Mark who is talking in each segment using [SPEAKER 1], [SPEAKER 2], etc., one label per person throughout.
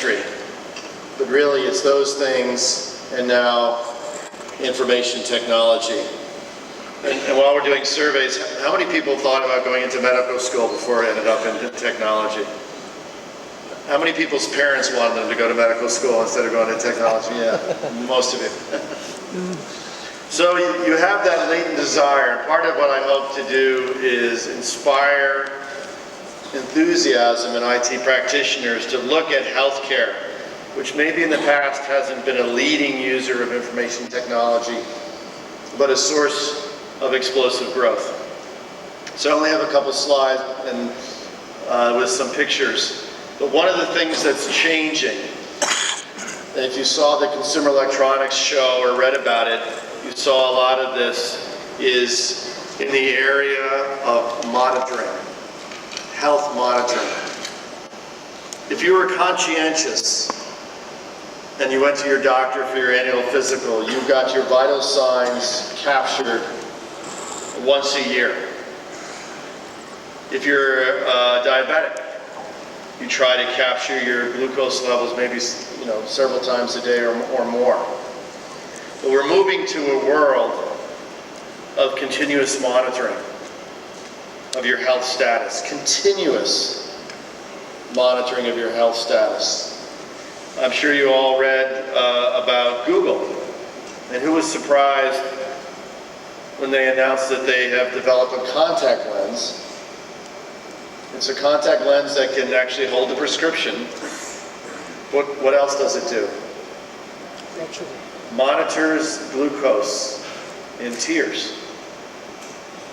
[SPEAKER 1] industry. But really, it's those things, and now information technology. And while we're doing surveys, how many people thought about going into medical school before it ended up in technology? How many people's parents wanted them to go to medical school instead of going to technology? Yeah, most of you. So you have that latent desire, and part of what I hope to do is inspire enthusiasm in IT practitioners to look at healthcare, which maybe in the past hasn't been a leading user of information technology, but a source of explosive growth. So I only have a couple slides and with some pictures. But one of the things that's changing, and if you saw the Consumer Electronics show or read about it, you saw a lot of this is in the area of monitoring, health monitoring. If you were conscientious and you went to your doctor for your annual physical, you got your vital signs captured once a year. If you're diabetic, you try to capture your glucose levels maybe several times a day or more. But we're moving to a world of continuous monitoring of your health status, continuous monitoring of your health status. I'm sure you all read about Google, and who was surprised when they announced that they have developed a contact lens. It's a contact lens that can actually hold a prescription. What else does it do? Monitors glucose in tears,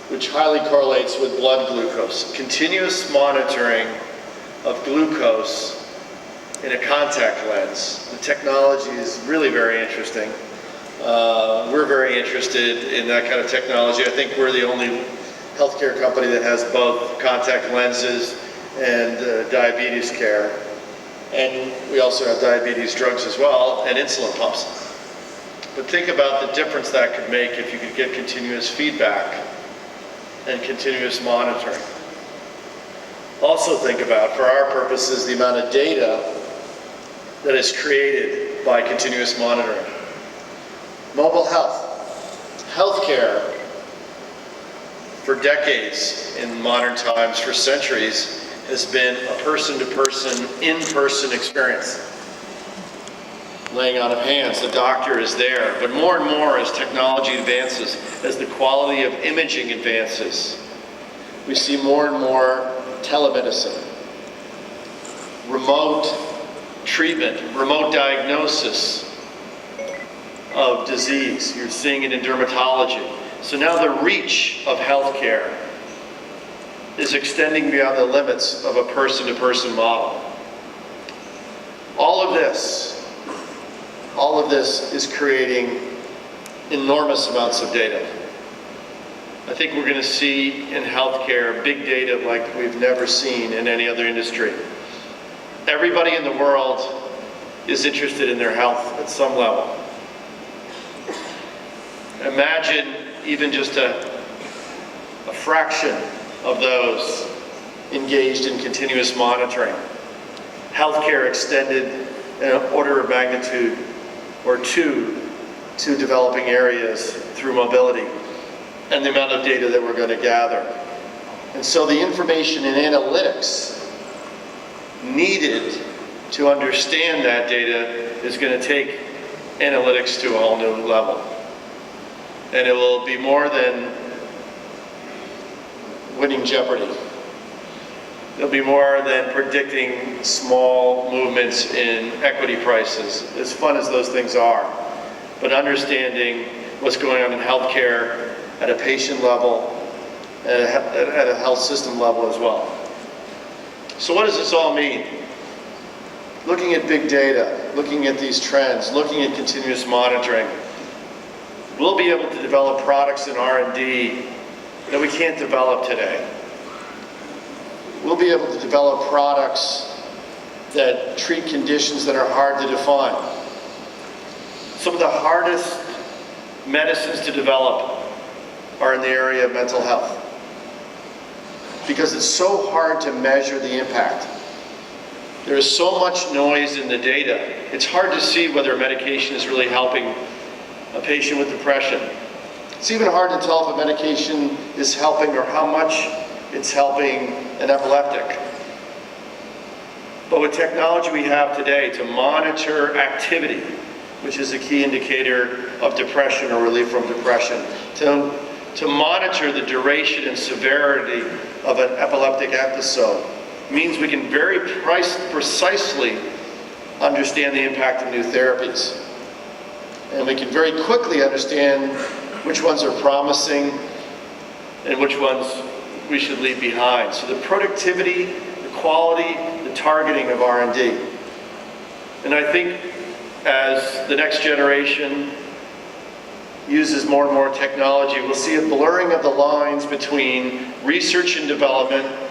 [SPEAKER 1] which highly correlates with blood glucose. Continuous monitoring of glucose in a contact lens. The technology is really very interesting. We're very interested in that kind of technology. I think we're the only healthcare company that has both contact lenses and diabetes care. And we also have diabetes drugs as well, and insulin pumps. But think about the difference that could make if you could get continuous feedback and continuous monitoring. Also think about, for our purposes, the amount of data that is created by continuous monitoring. Mobile health. Healthcare, for decades in modern times, for centuries, has been a person-to-person, in-person experience. Laying on of hands, the doctor is there. But more and more as technology advances, as the quality of imaging advances, we see more and more telemedicine, remote treatment, remote diagnosis of disease. You're seeing it in dermatology. So now the reach of healthcare is extending beyond the limits of a person-to-person model. All of this is creating enormous amounts of data. I think we're going to see in healthcare big data like we've never seen in any other industry. Everybody in the world is interested in their health at some level. Imagine even just a fraction of those engaged in continuous monitoring. Healthcare extended an order of magnitude or two to developing areas through mobility and the amount of data that we're going to gather. And so the information and analytics needed to understand that data is going to take analytics to a whole new level. And it will be more than winning Jeopardy. It'll be more than predicting small movements in equity prices, as fun as those things are. But understanding what's going on in healthcare at a patient level, at a health system level as well. So what does this all mean? Looking at big data, looking at these trends, looking at continuous monitoring, we'll be able to develop products in R&D that we can't develop today. We'll be able to develop products that treat conditions that are hard to define. Some of the hardest medicines to develop are in the area of mental health, because it's so hard to measure the impact. There is so much noise in the data. It's hard to see whether a medication is really helping a patient with depression. It's even hard to tell if a medication is helping or how much it's helping an epileptic. But with technology we have today to monitor activity, which is a key indicator of depression or relief from depression, to monitor the duration and severity of an epileptic episode, means we can very precisely understand the impact of new therapies. And we can very quickly understand which ones are promising and which ones we should leave behind. So the productivity, the quality, the targeting of R&D. And I think as the next generation uses more and more technology, we'll see a blurring of the lines between research and development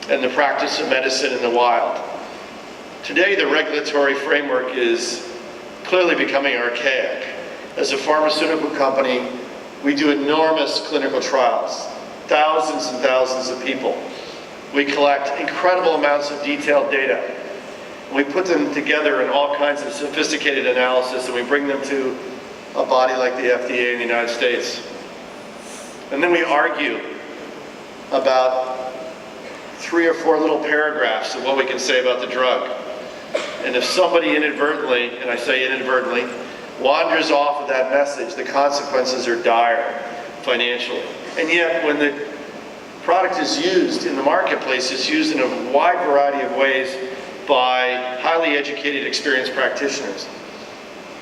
[SPEAKER 1] and the practice of medicine in the wild. Today, the regulatory framework is clearly becoming archaic. As a pharmaceutical company, we do enormous clinical trials, thousands and thousands of people. We collect incredible amounts of detailed data. We put them together in all kinds of sophisticated analysis, and we bring them to a body like the FDA in the United States. And then we argue about 3 or 4 little paragraphs of what we can say about the drug. And if somebody inadvertently, and I say inadvertently, wanders off of that message, the consequences are dire financially. And yet, when the product is used in the marketplace, it's used in a wide variety of ways by highly educated, experienced practitioners.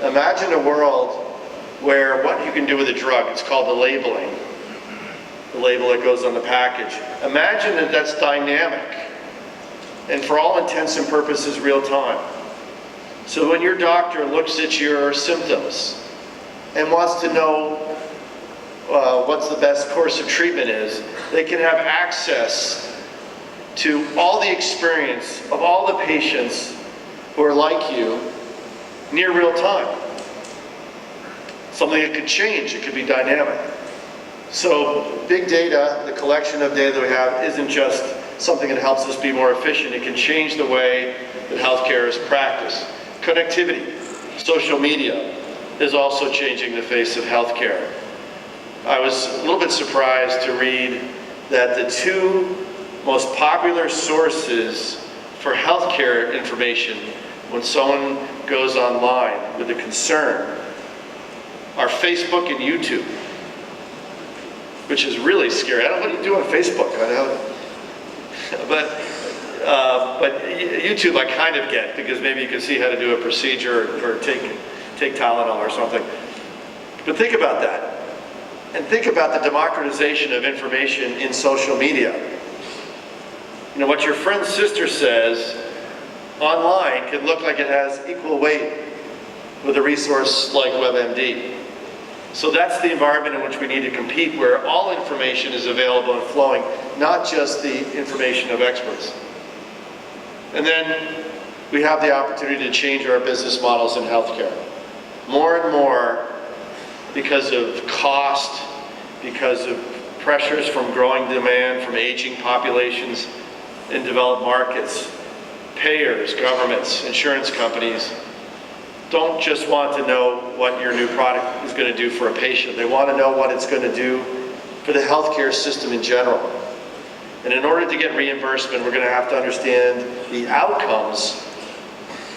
[SPEAKER 1] Imagine a world where what you can do with a drug, it's called the labeling, the label that goes on the package. Imagine that that's dynamic and for all intents and purposes real time. So when your doctor looks at your symptoms and wants to know what's the best course of treatment is, they can have access to all the experience of all the patients who are like you near real time. Something that could change, it could be dynamic. So big data, the collection of data that we have, isn't just something that helps us be more efficient. It can change the way that healthcare is practiced. Connectivity, social media, is also changing the face of healthcare. I was a little bit surprised to read that the 2 most popular sources for healthcare information when someone goes online with a concern are Facebook and YouTube, which is really scary. I don't know what you do on Facebook. I know, but YouTube I kind of get, because maybe you can see how to do a procedure or take Tylenol or something. But think about that, and think about the democratization of information in social media. You know, what your friend's sister says online can look like it has equal weight with a resource like WebMD. So that's the environment in which we need to compete, where all information is available and flowing, not just the information of experts. And then we have the opportunity to change our business models in healthcare. More and more, because of cost, because of pressures from growing demand, from aging populations in developed markets, payers, governments, insurance companies don't just want to know what your new product is going to do for a patient. They want to know what it's going to do for the healthcare system in general. And in order to get reimbursement, we're going to have to understand the outcomes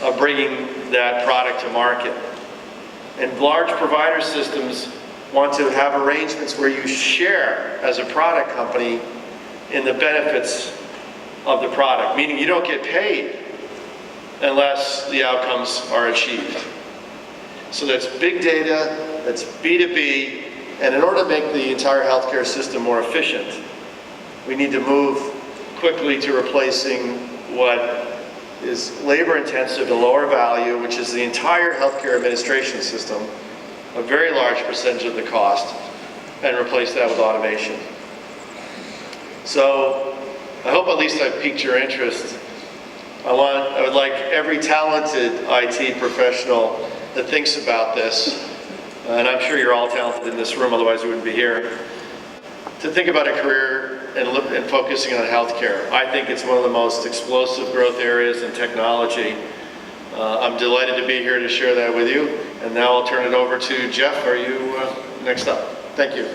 [SPEAKER 1] of bringing that product to market. And large provider systems want to have arrangements where you share as a product company in the benefits of the product, meaning you don't get paid unless the outcomes are achieved. So that's big data, that's B2B, and in order to make the entire healthcare system more efficient, we need to move quickly to replacing what is labor intensive to lower value, which is the entire healthcare administration system, a very large percentage of the cost, and replace that with automation. So I hope at least I've piqued your interest. I would like every talented IT professional that thinks about this, and I'm sure you're all talented in this room, otherwise you wouldn't be here, to think about a career and focusing on healthcare. I think it's one of the most explosive growth areas in technology. I'm delighted to be here to share that with you. And now I'll turn it over to Jeff. Are you next up? Thank you.